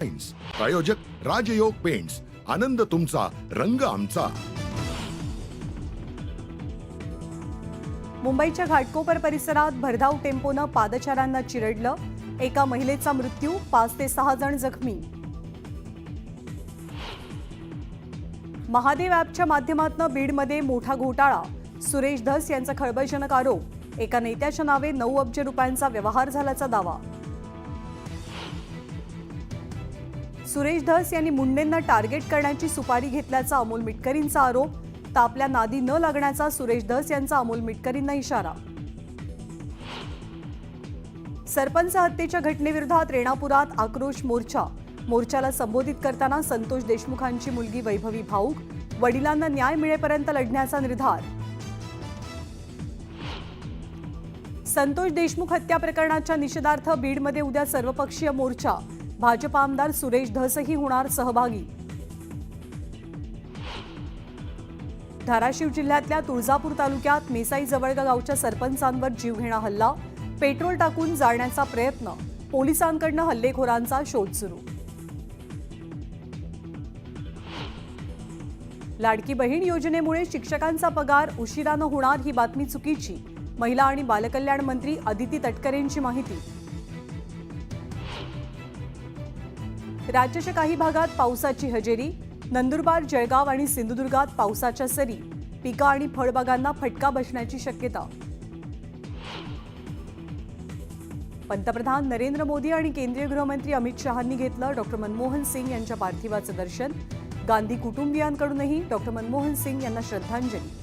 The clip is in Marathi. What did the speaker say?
पेंट्स प्रायोजक राजयोग पेंट्स, आनंद तुमचा रंग आमचा। मुंबईच्या घाटकोपर परिसरात भरधाव टेम्पोनं पादचाऱ्यांना चिरडलं, एका महिलेचा मृत्यू, 5 ते 6 जण जखमी। महादेव ॲपच्या माध्यमातून बीडमध्ये मोठा घोटाळा, सुरेश धस यांचा खळबळजनक आरोप, एका नेत्याच्या नावे 9 अब्ज रुपयांचा व्यवहार झाल्याचा दावा। सुरेश धस यांनी मुंडेंना टार्गेट करण्याची सुपारी घेतल्याचा अमोल मिटकरींचा आरोप, तापल्या नादी न लागण्याचा सुरेश धस यांचा अमोल मिटकरींना इशारा। सरपंच हत्येच्या घटनेविरोधात रेणापुरात आक्रोश मोर्चा, मोर्चाला संबोधित करताना संतोष देशमुखांची मुलगी वैभवी भाऊक, वडिलांना न्याय मिळेपर्यंत लढण्याचा निर्धार। संतोष देशमुख हत्या प्रकरणाच्या निषेधार्थ बीडमध्ये उद्या सर्वपक्षीय मोर्चा, भाजप आमदार सुरेश धसही होणार सहभागी। धाराशिव जिल्ह्यातल्या तुळजापूर तालुक्यात मेसाई जवळगा गावच्या सरपंचांवर जीवघेणा हल्ला, पेट्रोल टाकून जाळण्याचा प्रयत्न, पोलिसांकडून हल्लेखोरांचा शोध सुरू। लाडकी बहीण योजनेमुळे शिक्षकांचा पगार उशिरानं होणार ही बातमी चुकीची, महिला आणि बालकल्याण मंत्री अदिती तटकरेंची माहिती। राज्याच्या काही भागात पावसाची हजेरी, नंदुरबार, जळगाव आणि सिंधुदुर्गात पावसाच्या सरी, पिका आणि फळबागांना फटका बसण्याची शक्यता। पंतप्रधान नरेंद्र मोदी आणि केंद्रीय गृहमंत्री अमित शहांनी घेतलं डॉ. मनमोहन सिंग यांच्या पार्थिवाचं दर्शन, गांधी कुटुंबियांकडूनही डॉ. मनमोहन सिंग यांना श्रद्धांजली।